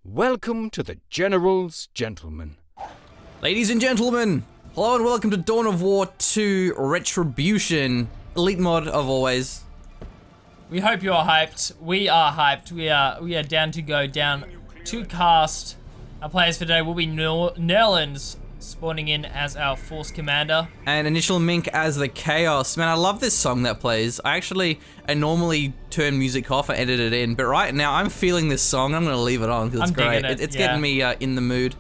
Welcome to the General's Gentlemen. Ladies and gentlemen, hello and welcome to Dawn of War 2 Retribution. Elite mod of always. We hope you are hyped. We are hyped. We are down to go down to cast. Our players for today will be Nurland spawning in as our Force Commander. And Initial Mink as the Chaos. Man, I love this song that plays. I normally turn music off and edit it in, but right now I'm feeling this song. I'm gonna leave it on because it's great. It's getting me in the mood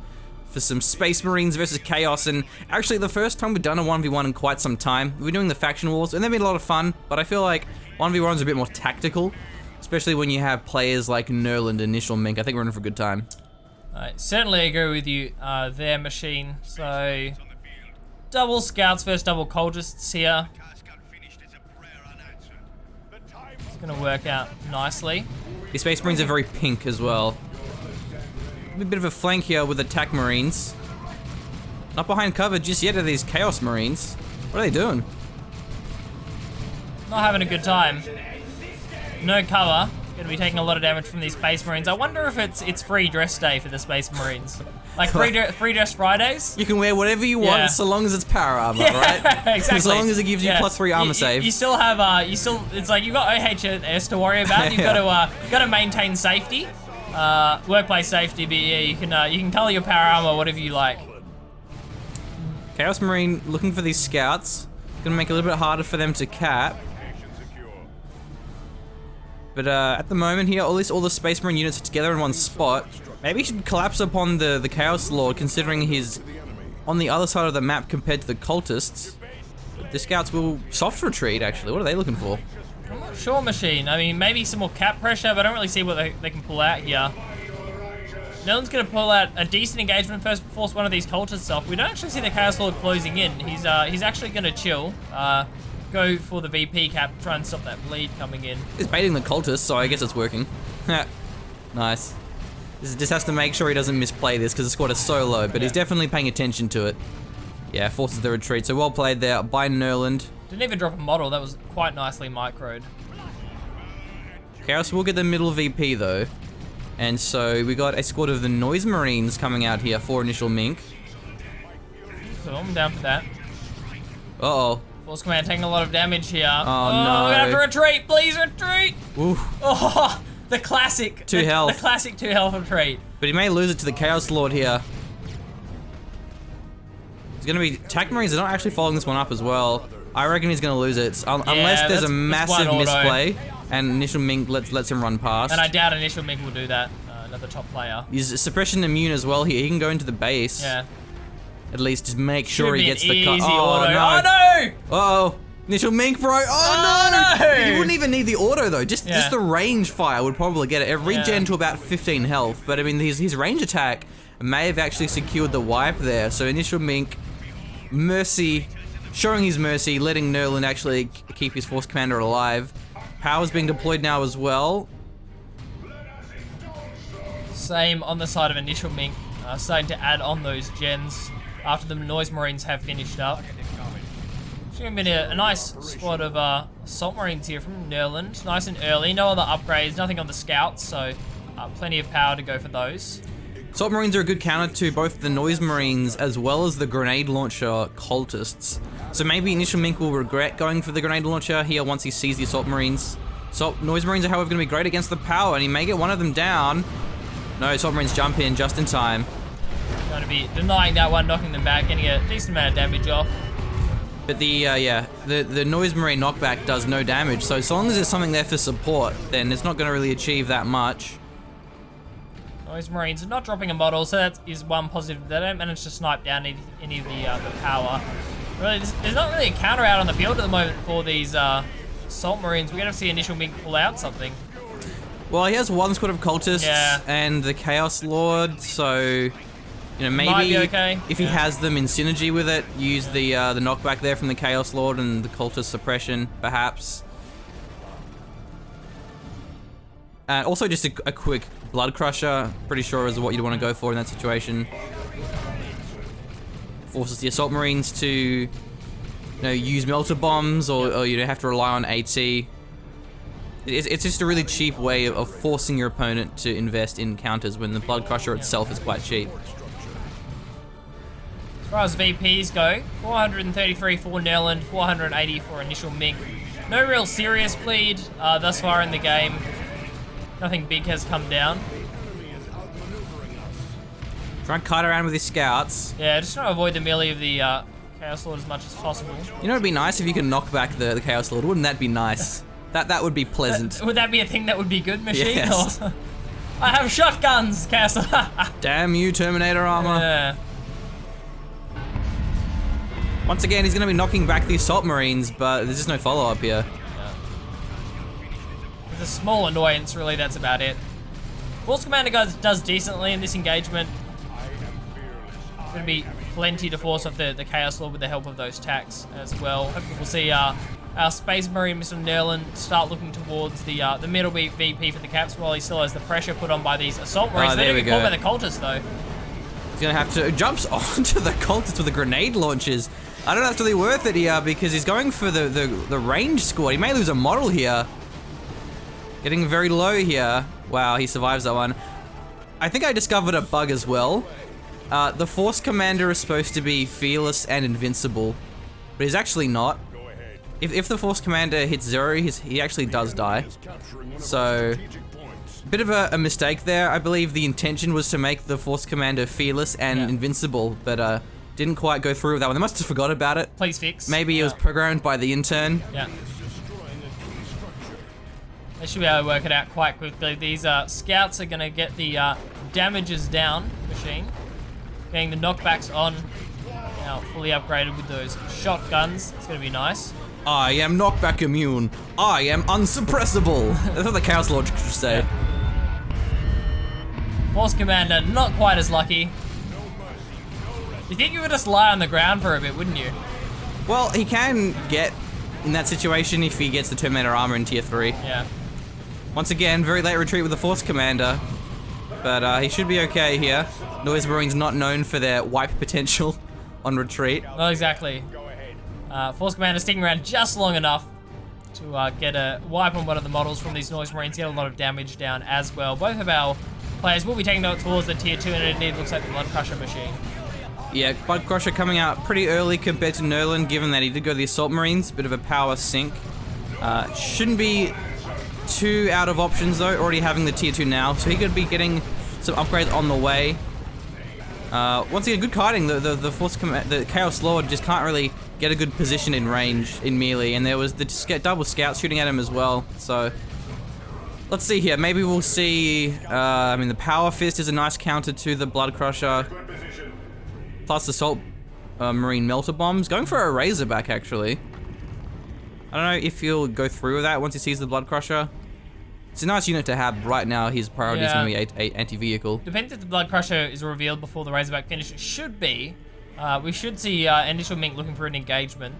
for some Space Marines versus Chaos. And actually the first time we've done a 1v1 in quite some time. We're doing the faction wars and they've been a lot of fun, but I feel like 1v1's a bit more tactical, especially when you have players like Nurland and Initial Mink. I think we're in for a good time. I certainly agree with you there, Machine. So, double scouts versus double cultists here. It's gonna work out nicely. These Space Marines are very pink as well. A bit of a flank here with attack Marines. Not behind cover just yet are these Chaos Marines. What are they doing? Not having a good time. No cover. Gonna be taking a lot of damage from these Space Marines. I wonder if it's free dress day for the Space Marines. Like free dress Fridays? You can wear whatever you want so long as it's power armor, right? Exactly. As long as it gives you +3 armor save. You still have it's like you've got OHS to worry about. You've got to maintain safety. Workplace safety, but yeah, you can color your power armor whatever you like. Chaos Marine looking for these scouts. Gonna make it a little bit harder for them to cap. But at the moment here, at least all the Space Marine units are together in one spot. Maybe he should collapse upon the Chaos Lord, considering he's on the other side of the map compared to the cultists. But the scouts will soft retreat, actually. What are they looking for? I'm not sure, Machine. I mean, maybe some more cap pressure, but I don't really see what they can pull out here. Nurland's going to pull out a decent engagement first, force one of these cultists off. We don't actually see the Chaos Lord closing in. He's actually going to chill. Go for the VP cap, try and stop that bleed coming in. He's baiting the cultists, so I guess it's working. Nice. Just has to make sure he doesn't misplay this because the squad is so low, but he's definitely paying attention to it. Yeah, forces the retreat, so well played there by Nurland. Didn't even drop a model, that was quite nicely microed. Chaos will get the middle VP though. And so we got a squad of the Noise Marines coming out here for Initial Mink. Cool, I'm down for that. Uh-oh. Force Command taking a lot of damage here. Oh no. We're gonna have to retreat, please retreat! Oof. Oh, the classic. Two health. The classic 2 health retreat. But he may lose it to the Chaos Lord here. He's gonna be, attack Marines are not actually following this one up as well. I reckon he's gonna lose it, unless there's a massive misplay and Initial Mink lets him run past. And I doubt Initial Mink will do that, another top player. He's suppression immune as well here, he can go into the base. Yeah. At least just make sure he gets the cut. Oh no! Oh no! Uh-oh. Initial Mink, bro. Oh no! You wouldn't even need the auto though. Just the range fire would probably get it. It regen to about 15 health. But I mean, his range attack may have actually secured the wipe there. So Initial Mink, mercy, showing his mercy, letting Nurland actually keep his Force Commander alive. Power's being deployed now as well. Same on the side of Initial Mink, starting to add on those gens after the Noise Marines have finished up. It's going to be a nice squad of Assault Marines here from Nurland. Nice and early, no other upgrades, nothing on the scouts, so plenty of power to go for those. Assault Marines are a good counter to both the Noise Marines as well as the Grenade Launcher cultists. So maybe Initial Mink will regret going for the Grenade Launcher here once he sees the Assault Marines. Noise Marines are however going to be great against the power, and he may get one of them down. No, Assault Marines jump in just in time. Going to be denying that one, knocking them back, getting a decent amount of damage off. But the Noise Marine knockback does no damage, so long as there's something there for support, then it's not going to really achieve that much. Noise Marines are not dropping a model, so that is one positive. They don't manage to snipe down any of the power. Really, there's not really a counter out on the field at the moment for these Assault Marines. We're going to see Initial Mink pull out something. Well, he has one squad of cultists and the Chaos Lord, so you know, maybe if he has them in synergy with it, use the knockback there from the Chaos Lord and the cultist suppression, perhaps. Also, just a quick Blood Crusher, pretty sure is what you'd want to go for in that situation. Forces the Assault Marines to, use melter bombs or you have to rely on AT. It's just a really cheap way of forcing your opponent to invest in counters when the Blood Crusher itself is quite cheap. As far as VPs go, 433 for Nurland, 480 for initial Mink. No real serious bleed thus far in the game. Nothing big has come down. Try and kite around with his scouts. Yeah, just trying to avoid the melee of the Chaos Lord as much as possible. You know, it'd be nice if you could knock back the Chaos Lord. Wouldn't that be nice? That would be pleasant. Would that be a thing that would be good, Machine? Yes. Or I have shotguns, Chaos Lord. Damn you, Terminator armor. Yeah. Once again, he's going to be knocking back the Assault Marines, but there's just no follow-up here. It's a small annoyance, really, that's about it. Force Commander does decently in this engagement. Going to be plenty to force off the Chaos Lord with the help of those attacks as well. Hopefully we'll see our Space Marine, Mr. Nurland, start looking towards the middle VP for the Caps while he still has the pressure put on by these Assault Marines. They don't get caught by the Cultists, though. He's going to have to... Jumps onto the Cultists with the grenade launches. I don't know if it's really worth it here because he's going for the range squad. He may lose a model here. Getting very low here. Wow, he survives that one. I think I discovered a bug as well. The Force Commander is supposed to be fearless and invincible, but he's actually not. If the Force Commander hits 0, he actually does die. So, bit of a mistake there. I believe the intention was to make the Force Commander fearless and invincible, but didn't quite go through with that one. They must have forgot about it. Please fix. Maybe it was programmed by the intern. Yeah. They should be able to work it out quite quickly. These scouts are going to get the damages down, Machine. Getting the knockbacks on. Now fully upgraded with those shotguns. It's going to be nice. I am knockback immune. I am unsuppressible. That's what the Chaos Lord should say. Yeah. Force Commander, not quite as lucky. You think you would just lie on the ground for a bit, wouldn't you? Well, he can get in that situation if he gets the Terminator armor in tier 3. Yeah. Once again, very late retreat with the Force Commander. But he should be okay here. Noise Marine's not known for their wipe potential on retreat. Not exactly. Force Commander sticking around just long enough to get a wipe on one of the models from these Noise Marines, get a lot of damage down as well. Both of our players will be taking out towards the tier 2, and it indeed looks like the Blood Crusher Machine. Yeah, Blood Crusher coming out pretty early compared to Nurland, given that he did go to the Assault Marines. Bit of a power sink. Shouldn't be too out of options though, already having the tier 2 now, so he could be getting some upgrades on the way. Once again, good kiting. The Chaos Lord just can't really get a good position in range in melee, and there was the double scout shooting at him as well. So let's see here. Maybe we'll see. I mean, the Power Fist is a nice counter to the Blood Crusher, plus Assault Marine Melter Bombs. Going for a Razorback actually. I don't know if he'll go through with that once he sees the Blood Crusher. It's a nice unit to have right now. His priority is going to be anti-vehicle. Depends if the Blood Crusher is revealed before the Razorback finish. It should be. We should see initial Mink looking for an engagement.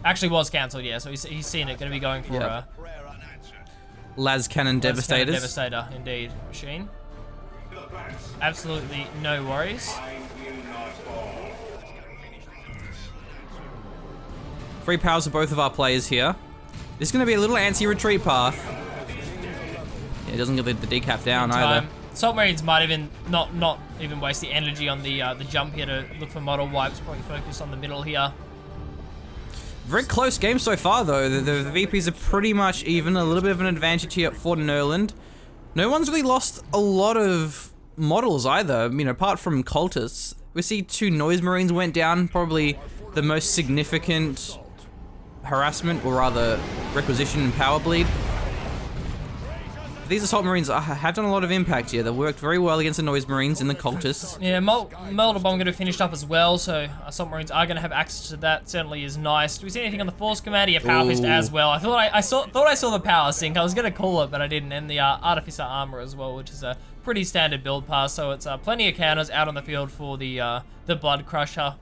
Actually was cancelled, yeah, so he's seen it. Going to be going for Las Cannon Devastators. Devastator, indeed. Machine. Absolutely no worries. Free powers for both of our players here. This is going to be a little anti-retreat path. Yeah, it doesn't get the decap down either. Assault Marines might even not even waste the energy on the jump here to look for model wipes. Probably focus on the middle here. Very close game so far though. The VPs are pretty much even. A little bit of an advantage here for Nurland. No one's really lost a lot of models either. You know, apart from Cultists. We see 2 Noise Marines went down. Probably the most significant harassment, or rather requisition and power bleed. These Assault Marines have done a lot of impact here. They've worked very well against the Noise Marines and the Cultists. Yeah, Melter Bomb going to finish up as well, so Assault Marines are going to have access to that. Certainly is nice. Do we see anything on the Force Commander? Yeah, Power Fist as well. I thought I saw the Power Sink. I was going to call it, but I didn't. And the Artificer Armor as well, which is a pretty standard build pass. So it's plenty of counters out on the field for the Blood Crusher.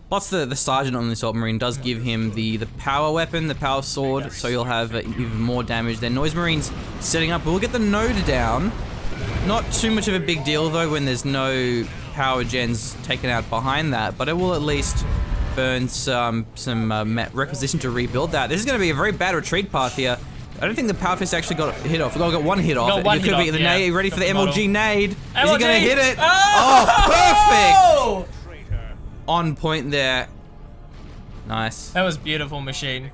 Plus the Sergeant on the Assault Marine does give him the power weapon, the power sword, so you'll have even more damage. Then Noise Marines setting up. We'll get the node down. Not too much of a big deal though when there's no power gens taken out behind that, but it will at least burn some requisition to rebuild that. This is going to be a very bad retreat path here. I don't think the Power Fist actually got hit off. We got one hit off. Got one it hit could be off, the yeah. nade. Ready for the Got the MLG nade. Is he MLG? gonna hit it? Oh! Oh, perfect. On point there. Nice. That was beautiful, Machine.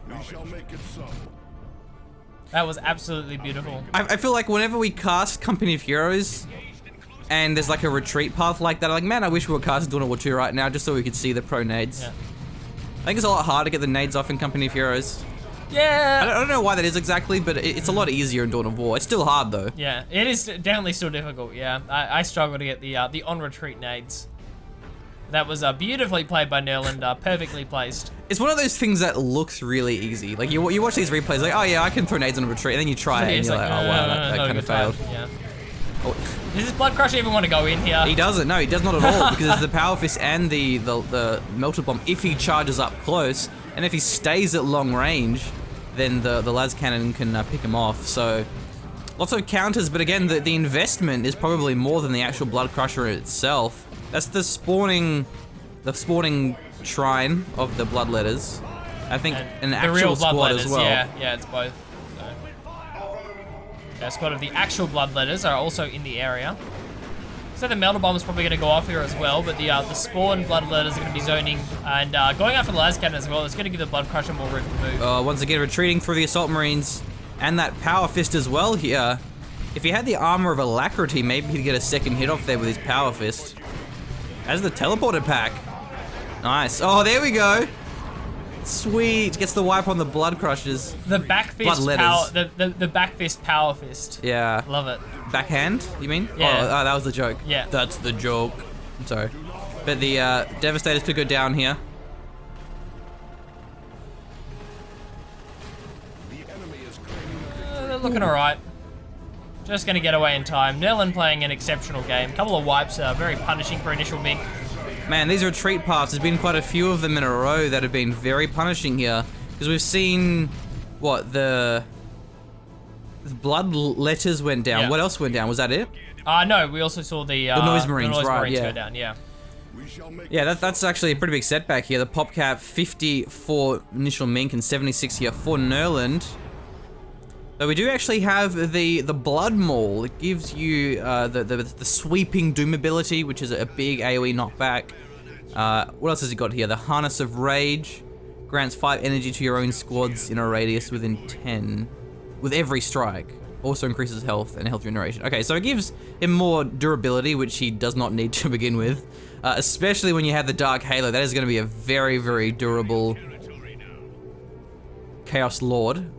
That was absolutely beautiful. I feel like whenever we cast Company of Heroes, and there's like a retreat path like that, I'm like, man, I wish we were casting Dawn of War 2 right now, just so we could see the pro nades. Yeah. I think it's a lot harder to get the nades off in Company of Heroes. Yeah. I don't know why that is exactly, but it's a lot easier in Dawn of War. It's still hard though. Yeah, it is definitely still difficult. Yeah, I struggle to get the on retreat nades. That was beautifully played by Nurland, perfectly placed. It's one of those things that looks really easy. Like you watch these replays, like, oh yeah, I can throw nades on a retreat, and then you try it, and you're like, oh wow, that kind of failed. Yeah. Oh. Does this Blood Crusher even want to go in here? He doesn't. No, he does not at all, because there's the Power Fist and the Melted Bomb if he charges up close, and if he stays at long range, then the las cannon can pick him off. So lots of counters, but again, the investment is probably more than the actual Blood Crusher itself. That's the spawning shrine of the Bloodletters. I think an actual squad as well. Yeah, it's both. A squad of the actual Bloodletters are also in the area. So the Melter Bomb is probably going to go off here as well, but the spawn Bloodletters are going to be zoning and going after the las cannon as well. It's going to give the Blood Crusher more room to move. Once again, retreating through the Assault Marines and that Power Fist as well here. If he had the armor of Alacrity, maybe he'd get a second hit off there with his Power Fist. As the teleporter pack. Nice. Oh, there we go. Sweet. Gets the wipe on the Blood Crushers. The back fist power, the back fist Power Fist. Yeah. Love it. Backhand, you mean? Yeah. Oh, that was the joke. Yeah. That's the joke. I'm sorry. But the Devastators could go down here. They're looking alright. Just going to get away in time. Nurland playing an exceptional game. Couple of wipes, very punishing for initial Mink. Man, these retreat paths, there's been quite a few of them in a row that have been very punishing here. Because we've seen, what, the Blood Letters went down. Yeah. What else went down? Was that it? No, we also saw the Noise Marines, right, yeah. go down, yeah. Yeah, that's actually a pretty big setback here. The pop cap, 50 for initial Mink and 76 here for Nurland. But we do actually have the Blood Maul. It gives you the sweeping Doom ability, which is a big AoE knockback. What else has it got here? The Harness of Rage grants 5 energy to your own squads in a radius within 10 with every strike. Also increases health and health regeneration. Okay, so it gives him more durability, which he does not need to begin with. Especially when you have the Dark Halo. That is going to be a very, very durable Chaos Lord.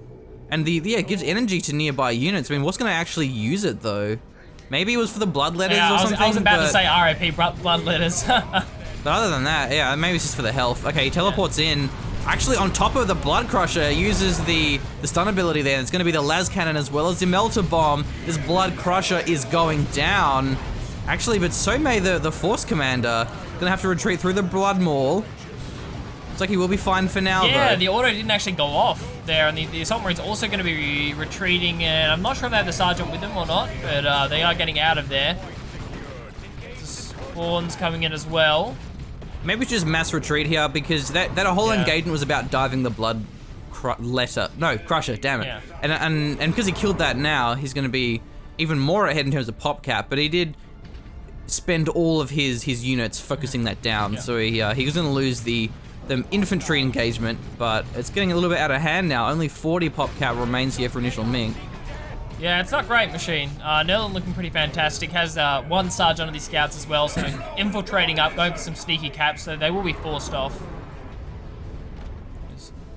And it gives energy to nearby units. I mean, what's going to actually use it, though? Maybe it was for the Bloodletters or something? I was about to say RIP Bloodletters. But other than that, yeah, maybe it's just for the health. Okay, he teleports in. Actually, on top of the Blood Crusher, uses the stun ability there. It's going to be the las cannon as well as the Melter Bomb. This Blood Crusher is going down. Actually, but so may the Force Commander. Going to have to retreat through the Blood Maul. Looks like he will be fine for now, yeah, though. the auto didn't actually go off there, and the Assault Marine's also going to be retreating, and I'm not sure if they have the Sergeant with them or not, but they are getting out of there. The Spawn's coming in as well. Maybe it's just mass retreat here, because that whole engagement was about diving the Blood Crusher, damn it. Yeah. And because he killed that now, he's going to be even more ahead in terms of pop cap, but he did spend all of his units focusing that down, Yeah. so he was going to lose the infantry engagement, but it's getting a little bit out of hand now. Only 40 pop cap remains here for initial Mink. Yeah, it's not great, Machine. Nurland looking pretty fantastic. Has one Sergeant on these scouts as well, so infiltrating up, going for some sneaky caps, so they will be forced off.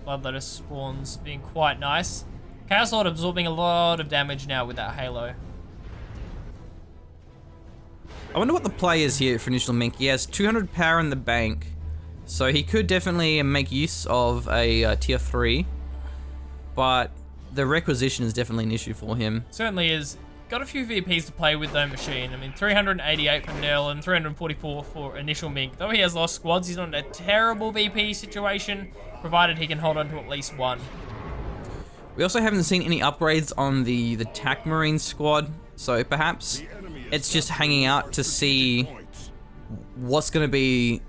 Bloodletter spawns being quite nice. Chaos Lord absorbing a lot of damage now with that Halo. I wonder what the play is here for initial Mink. He has 200 power in the bank, so he could definitely make use of a tier 3, but the requisition is definitely an issue for him. Certainly is. Got a few VPs to play with though, Machine. I mean, 388 from Nurland, 344 for initial Mink. Though he has lost squads, he's not in a terrible VP situation, provided he can hold on to at least one. We also haven't seen any upgrades on the TAC Marine squad, so perhaps it's just hanging out to see what's going to be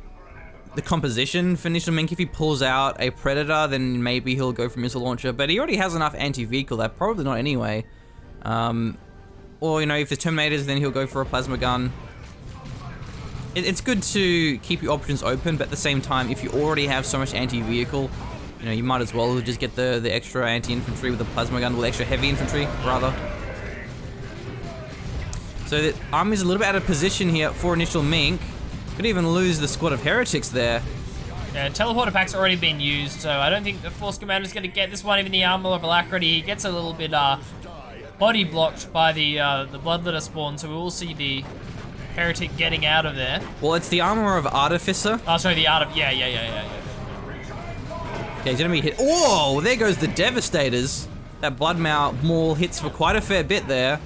the composition for Initial Mink. If he pulls out a Predator, then maybe he'll go for Missile Launcher, but he already has enough anti-vehicle there, probably not anyway. Or, you know, if the Terminators, then he'll go for a Plasma Gun. It's good to keep your options open, but at the same time, if you already have so much anti-vehicle, you know, you might as well just get the extra anti-infantry with the Plasma Gun, well, extra heavy infantry, rather. So the army's a little bit out of position here for Initial Mink. Could even lose the squad of heretics there. Yeah, teleporter pack's already been used, so I don't think the Force Commander's going to get this one. Even the Armor of Alacrity, he gets a little bit body blocked by the Bloodletter spawn, so we will see the heretic getting out of there. Well, it's the Armor of Artificer. Oh, sorry, the Art of... Yeah. Okay, he's gonna be hit. Oh, there goes the Devastators. That Blood Maul hits for quite a fair bit there.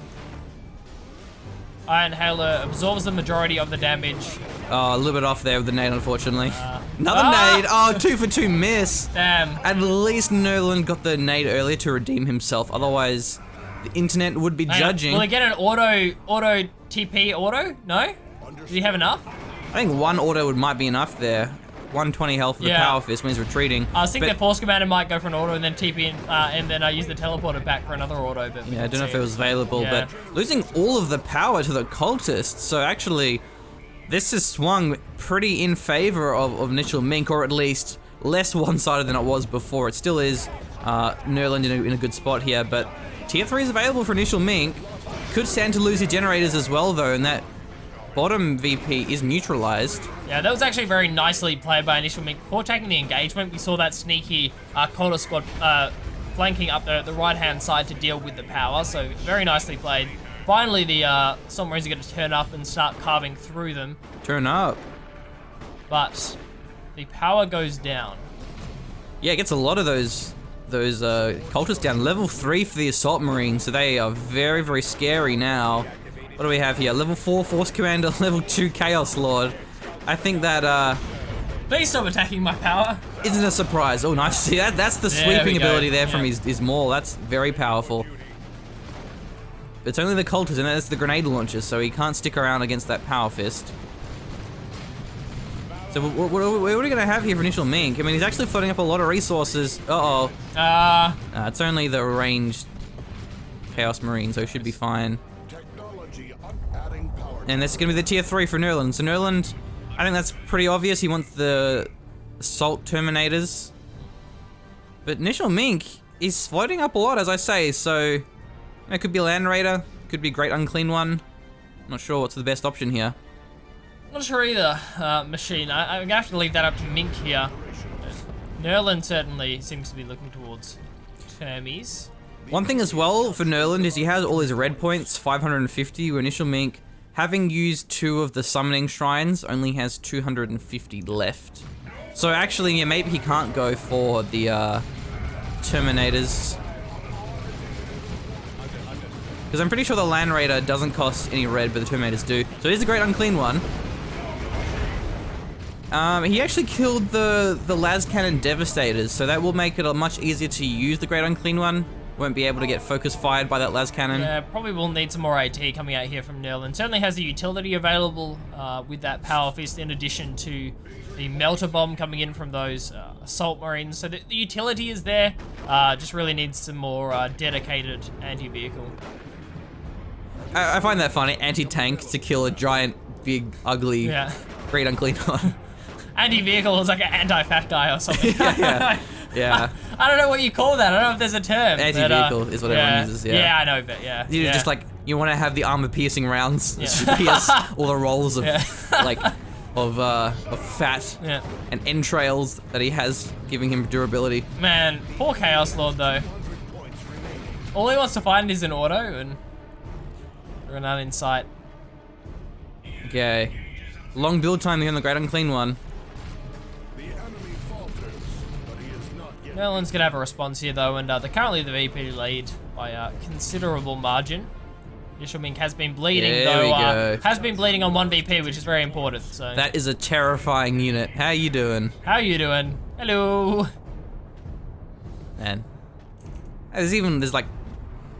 Iron Hailer absorbs the majority of the damage. Oh, a little bit off there with the nade, unfortunately. Another nade. Oh, 2 for 2 miss. Damn. At least Nurland got the nade earlier to redeem himself. Otherwise, the internet would be judging. Will he get an auto TP auto? No? Does he have enough? I think one auto might be enough there. 120 health for the Power Fist when he's retreating. I was thinking the Force Commander might go for an auto and then TP in, and then use the teleporter back for another auto. But yeah, I don't know if it was available, but losing all of the power to the cultists. So actually, this has swung pretty in favor of Initial Mink, or at least less one-sided than it was before. It still is Nurland in a good spot here, but Tier 3 is available for Initial Mink. Could stand to lose your generators as well, though, and that bottom VP is neutralized. Yeah, that was actually very nicely played by Initial Mink. Before taking the engagement, we saw that sneaky Coulter squad flanking up the right-hand side to deal with the power, so very nicely played. Finally, the Assault Marines are going to turn up and start carving through them. Turn up. But the power goes down. Yeah, it gets a lot of those cultists down. Level 3 for the Assault Marines, so they are very, very scary now. What do we have here? Level 4 Force Commander, level 2 Chaos Lord. I think that, Please stop attacking my power. Isn't a surprise. Oh, nice. See, that's the sweeping ability there from his maul. That's very powerful. It's only the cultists, and that's the grenade launchers, so he can't stick around against that Power Fist. So what are we going to have here for Initial Mink? I mean, he's actually floating up a lot of resources. Uh-oh. It's only the ranged Chaos Marine, so it should be fine. And this is going to be the Tier 3 for Nurland. So Nurland, I think that's pretty obvious. He wants the Assault Terminators. But Initial Mink is floating up a lot, as I say, so it could be Land Raider, could be Great Unclean One. I'm not sure what's the best option here. Not sure either, Machine. I'm going to have to leave that up to Mink here. Nurland certainly seems to be looking towards Termies. One thing as well for Nurland is he has all his red points, 550, where Initial Mink, having used 2 of the summoning shrines, only has 250 left. So actually, yeah, maybe he can't go for the Terminators. Because I'm pretty sure the Land Raider doesn't cost any red, but the Terminators do. So here's the Great Unclean One. He actually killed the Las Cannon Devastators, so that will make it much easier to use the Great Unclean One. Won't be able to get focus fired by that las cannon. Yeah, probably will need some more AT coming out here from Nurland. Certainly has the utility available with that Power Fist, in addition to the Melter Bomb coming in from those Assault Marines. So the utility is there, just really needs some more dedicated anti-vehicle. I find that funny, anti-tank to kill a giant, big, ugly, Great Unclean One. Anti-vehicle is like an anti-fat guy or something. Yeah. I don't know what you call that. I don't know if there's a term. Anti-vehicle is what everyone uses, Yeah, I know, but yeah. You're just like, you want to have the armor-piercing rounds to pierce all the rolls of, of fat and entrails that he has, giving him durability. Man, poor Chaos Lord, though. All he wants to find is an auto, and we're not in sight. Okay. Long build time here on the Great Unclean One. Nurland's gonna have a response here though, and currently the VP lead by a considerable margin. Initial Mink has been bleeding has been bleeding on 1 VP, which is very important. So that is a terrifying unit. How you doing? How you doing? Hello. Man, there's like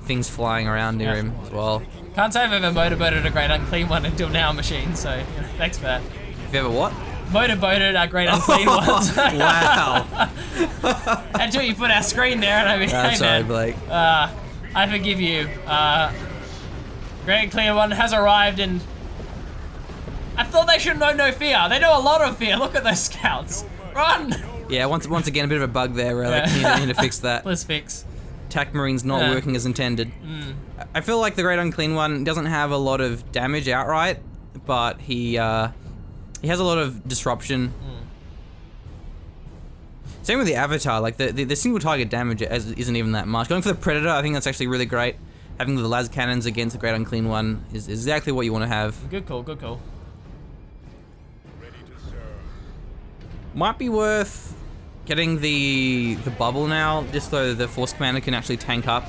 things flying around near him as well. Can't say I've ever motorboated a Great Unclean One until now, Machine. So thanks for that. Have you ever what? motorboated our great unclean ones. Wow. Until you put our screen there, and I mean, hey Sorry, man, Blake. I forgive you. Great unclean one has arrived, and I thought they should know no fear. They know a lot of fear. Look at those scouts. Run! Yeah, once again, a bit of a bug there. Really, need to fix that. Let's fix. Attack Marine's not working as intended. I feel like the Great Unclean One doesn't have a lot of damage outright, but he has a lot of disruption. Same with the Avatar, like the single target damage isn't even that much. Going for the Predator, I think that's actually really great. Having the las cannons against the Great Unclean One is exactly what you want to have. Good call, good call. Might be worth getting the bubble now, just so the Force Commander can actually tank up.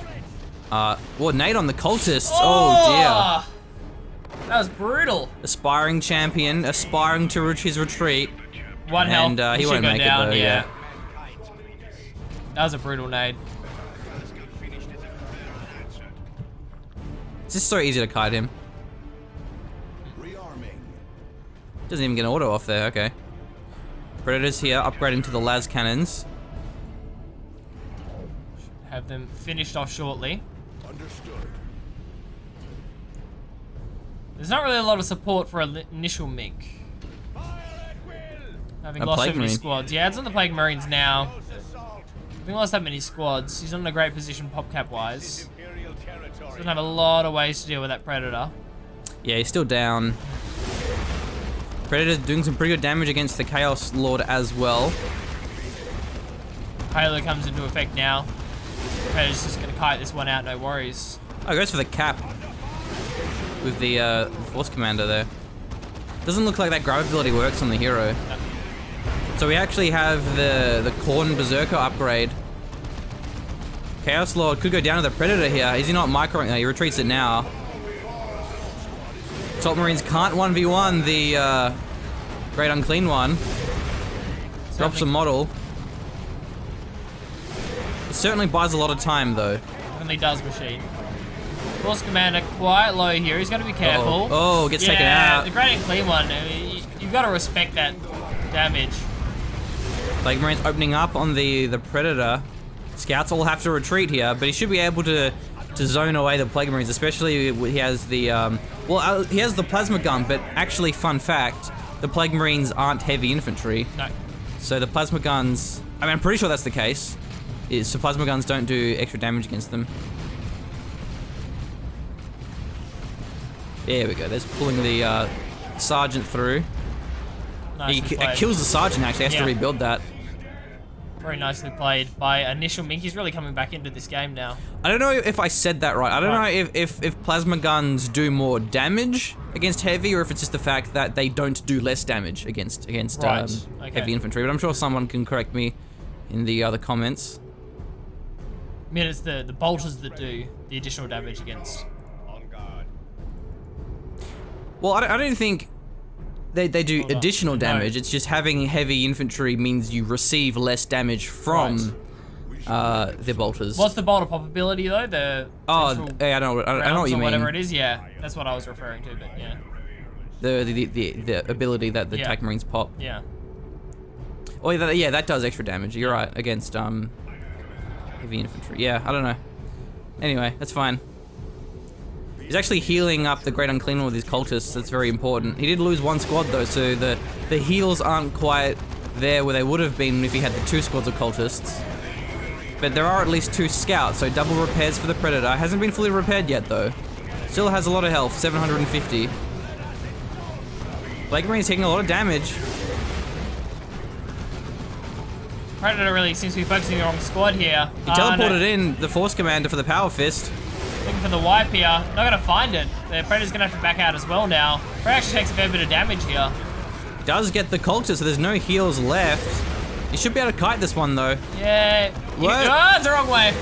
Well, nade on the cultists. Oh dear. That was brutal. Aspiring champion, aspiring to reach his retreat. One health. And he won't make down, it though, yeah. That was a brutal nade. It's just so easy to kite him. Doesn't even get an auto off there, okay. Predators here, upgrading to the las cannons. Have them finished off shortly. Understood. There's not really a lot of support for an initial Mink. Having lost so many squads. Yeah, it's on the Plague Marines now. Having lost that many squads, he's not in a great position PopCap wise. Doesn't have a lot of ways to deal with that Predator. Yeah, he's still down. Predator doing some pretty good damage against the Chaos Lord as well. Halo comes into effect now. Predator's just gonna kite this one out, no worries. Oh, goes for the cap with the Force Commander there. Doesn't look like that grab ability works on the hero. No. So we actually have the Khorne Berserker upgrade. Chaos Lord could go down to the Predator here. Is he not microing? No, he retreats it now. Top Marines can't 1v1 the Great Unclean One. Drops a model. It certainly buys a lot of time though. Certainly does, Machine. Force Commander quite low here. He's got to be careful. Oh, gets taken out. The Great Unclean One. I mean, you've got to respect that damage. Plague Marines opening up on the Predator. Scouts will have to retreat here, but he should be able to zone away the Plague Marines, especially he has the he has the plasma gun, but actually, fun fact, the Plague Marines aren't heavy infantry. No. So the plasma guns, I mean, I'm pretty sure that's the case. So plasma guns don't do extra damage against them. There we go. There's pulling the sergeant through. He kills the sergeant. Actually, has to rebuild that. Very nicely played by Initial Mink. He's really coming back into this game now. I don't know if I said that right. I don't know if plasma guns do more damage against heavy, or if it's just the fact that they don't do less damage against heavy infantry. But I'm sure someone can correct me in the other comments. I mean, it's the bolters that do the additional damage against. Well, I don't think they do additional damage. No. It's just having heavy infantry means you receive less damage from the bolters. What's the bolter pop ability though? The I know what you mean. Whatever it is, yeah, that's what I was referring to. But yeah, the ability that the attack marines pop. Yeah. Oh yeah, that does extra damage. You're right, against heavy infantry. Yeah, I don't know. Anyway, that's fine. He's actually healing up the Great Unclean One with his cultists. That's very important. He did lose one squad though, so the heals aren't quite there where they would have been if he had the 2 squads of cultists. But there are at least 2 scouts, so double repairs for the Predator. Hasn't been fully repaired yet though. Still has a lot of health, 750. Plague Marine's taking a lot of damage. Predator really seems to be focusing on the wrong squad here. He teleported in the Force Commander for the Power Fist. Looking for the wipe here. Not gonna find it. The Predator's gonna have to back out as well now. Predator actually takes a fair bit of damage here. Does get the cultist, so there's no heals left. You should be able to kite this one though. Yeah. Oh, it's the wrong way.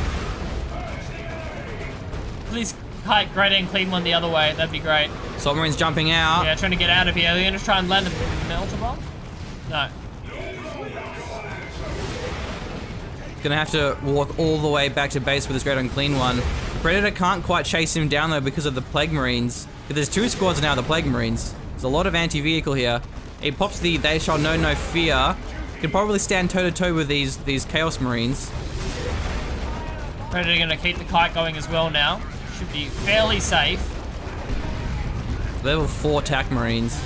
Please kite Great Unclean One the other way. That'd be great. Submarine's jumping out. Yeah, trying to get out of here. They're gonna try and land a melter bomb? No. Gonna have to walk all the way back to base with this Great Unclean One. The Predator can't quite chase him down though because of the Plague Marines. But there's 2 squads now of the Plague Marines. There's a lot of anti-vehicle here. He pops the "They shall know no fear." Can probably stand toe to toe with these Chaos Marines. Predator gonna keep the kite going as well now. Should be fairly safe. Level 4 attack Marines.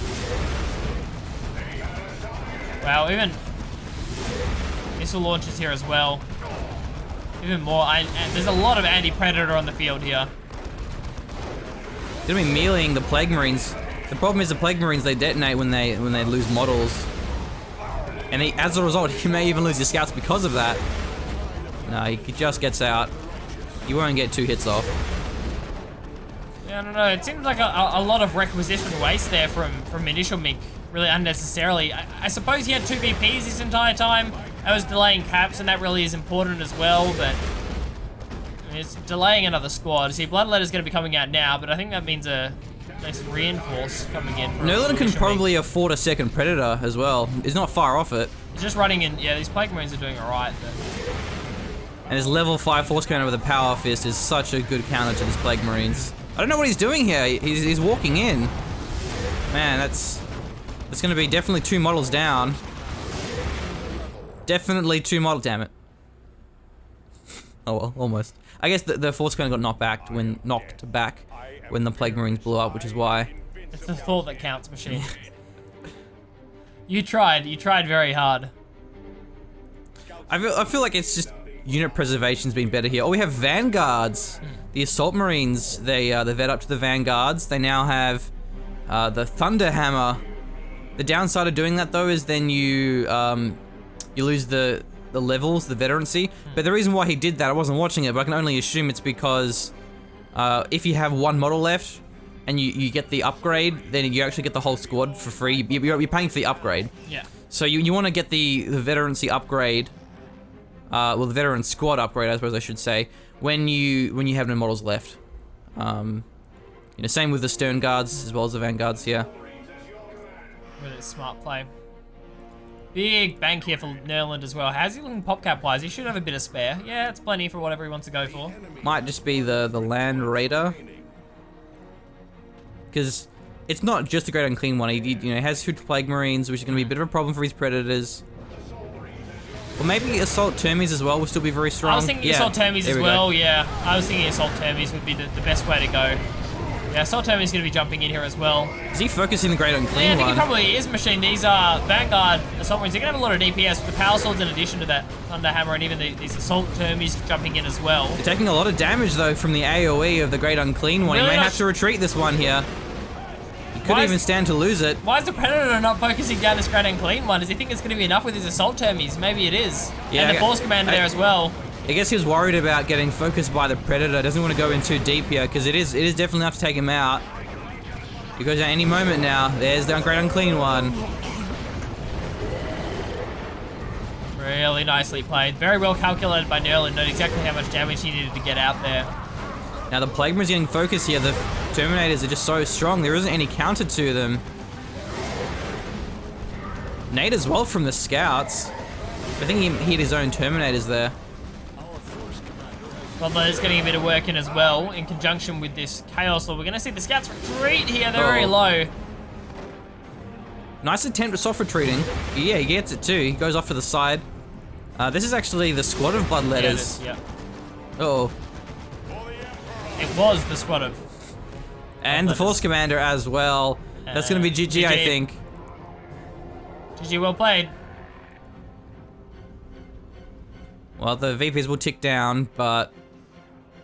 Wow, even missile launchers here as well. Even more. And there's a lot of anti-predator on the field here. Gonna be meleeing the Plague Marines. The problem is the Plague Marines, they detonate when they lose models. And as a result, he may even lose his scouts because of that. No, he just gets out. He won't get 2 hits off. Yeah, I don't know. It seems like a lot of requisition waste there from initial Mink, really unnecessarily. I suppose he had 2 VPs this entire time. That was delaying caps, and that really is important as well, but I mean, it's delaying another squad. See, Bloodletter's going to be coming out now, but I think that means a nice reinforce coming in. Nurland can probably afford a second Predator as well. He's not far off it. He's just running in. Yeah, these Plague Marines are doing alright. And his level 5 Force Commander with a Power Fist is such a good counter to these Plague Marines. I don't know what he's doing here. He's walking in. Man, that's going to be definitely 2 models down. Definitely 2 models. Damn it. Oh well, almost. I guess the Force Commander got knocked back when the Plague Marines blew up, which is why. It's the thought that counts, machine. You tried very hard. I feel like it's just unit preservation's been better here. Oh, we have Vanguards. The Assault Marines, they vet up to the Vanguards. They now have the Thunder Hammer. The downside of doing that though is then you lose the levels, the veterancy. But the reason why he did that, I wasn't watching it, but I can only assume it's because if you have 1 model left and you get the upgrade, then you actually get the whole squad for free. You're paying for the upgrade. Yeah. So you want to get the veterancy upgrade, well, the veteran squad upgrade, I suppose I should say, when you have no models left. You know, same with the Stern Guards as well as the Vanguards here. Really smart play. Big bank here for Nurland as well. How's he looking pop cap wise? He should have a bit of spare. Yeah, it's plenty for whatever he wants to go for. Might just be the Land Raider. Because it's not just the Great Unclean one. He has 2 Plague Marines, which is going to be a bit of a problem for his Predators. Or maybe Assault Termies as well will still be very strong. I was thinking Assault Termies as well, yeah. I was thinking Assault Termies would be the best way to go. Yeah, Assault Termies going to be jumping in here as well. Is he focusing the Great Unclean one? Yeah, I think he probably is, Machine. These Vanguard Assault Marines, they're going to have a lot of DPS with the Power Swords in addition to that Thunder Hammer, and even these Assault Termies jumping in as well. They're taking a lot of damage though from the AoE of the Great Unclean one. Really he may have to retreat this one here. He couldn't even stand to lose it. Why is the Predator not focusing down this Great Unclean one? Does he think it's going to be enough with his Assault Termies? Maybe it is. Yeah, and the Force Commander there as well. I guess he was worried about getting focused by the Predator. Doesn't want to go in too deep here, because it is definitely enough to take him out. He goes at any moment now. There's the Great Unclean one. Really nicely played. Very well calculated by Nurland. Knowed exactly how much damage he needed to get out there. Now the Plague Marine's getting focus here. The Terminators are just so strong. There isn't any counter to them. Nate as well from the Scouts. I think he hit his own Terminators there. Bloodletter's getting a bit of work in as well, in conjunction with this Chaos Lord. We're going to see the Scouts retreat here. They're very low. Nice attempt at soft retreating. Yeah, he gets it too. He goes off to the side. This is actually the squad of Bloodletters. Yeah. Uh-oh. It was the squad of... And the Force Commander as well. That's going to be GG, I think. GG, well played. Well, the VPs will tick down, but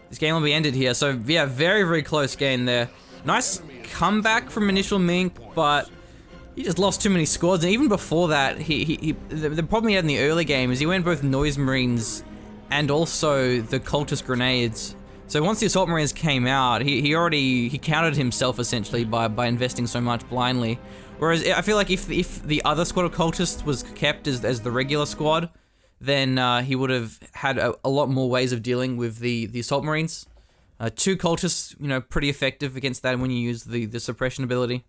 this game will be ended here. So, yeah, very, very close game there. Nice comeback from initial Mink, but he just lost too many squads. And even before that, the problem he had in the early game is he went both Noise Marines and also the Cultist Grenades. So once the Assault Marines came out, he countered himself essentially by investing so much blindly. Whereas I feel like if the other squad of Cultists was kept as the regular squad, then he would have had a lot more ways of dealing with the Assault Marines. 2 Cultists, pretty effective against that when you use the suppression ability.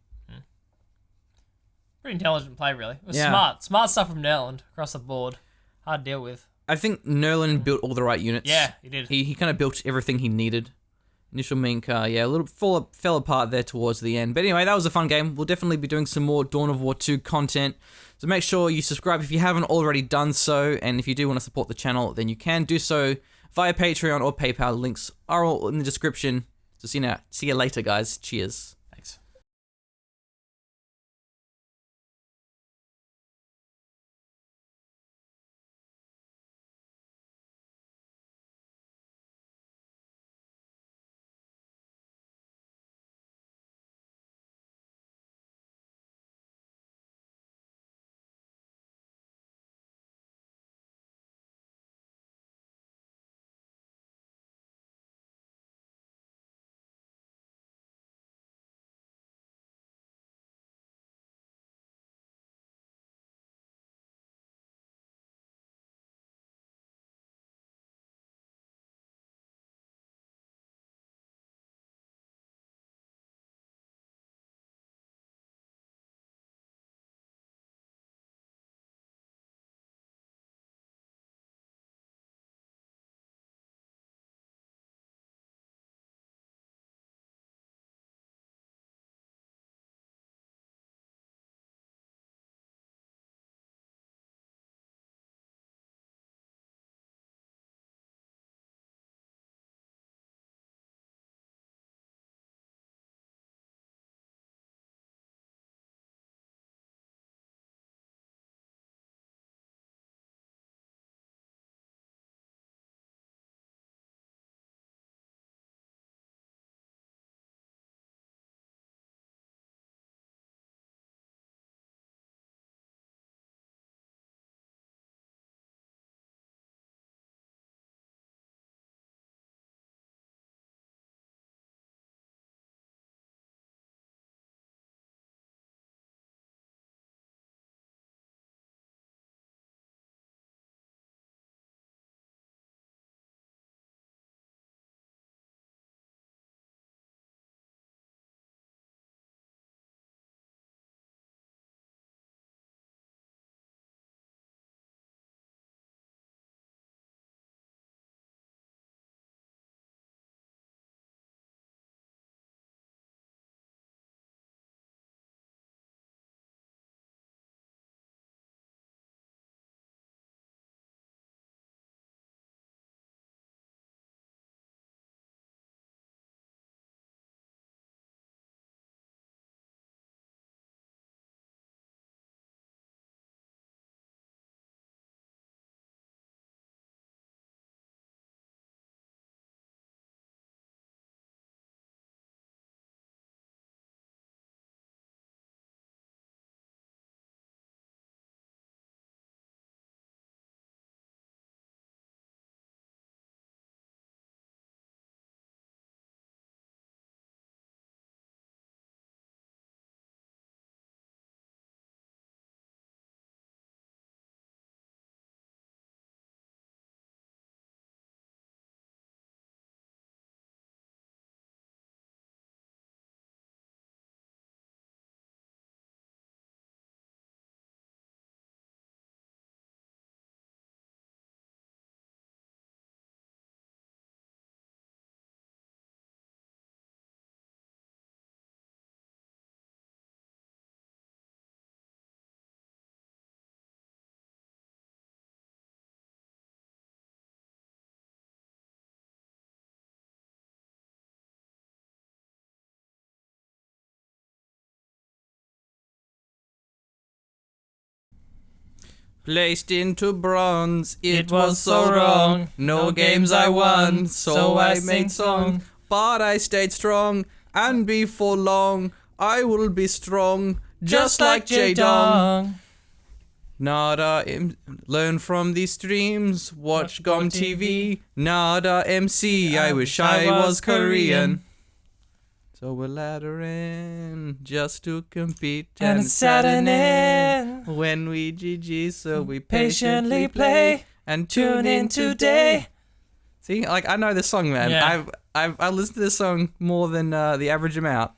Pretty intelligent play, really. It was smart stuff from Nurland across the board. Hard to deal with. I think Nurland built all the right units. Yeah, he did. He kind of built everything he needed. Initial Mink, yeah, a little fell apart there towards the end. But anyway, that was a fun game. We'll definitely be doing some more Dawn of War 2 content. So make sure you subscribe if you haven't already done so. And if you do want to support the channel, then you can do so via Patreon or PayPal. Links are all in the description. So see you later, guys. Cheers. Placed into bronze, it was so wrong. No games I won, so I made song. But I stayed strong, and before long, I will be strong, just like J-Dong. Nada, learn from these streams, watch GOM TV. Nada MC, I wish I was Korean. So we're laddering just to compete, and it's saddening when we GG, so we patiently play and tune in today. See, like, I know this song, man. Yeah. I've listened to this song more than the average amount.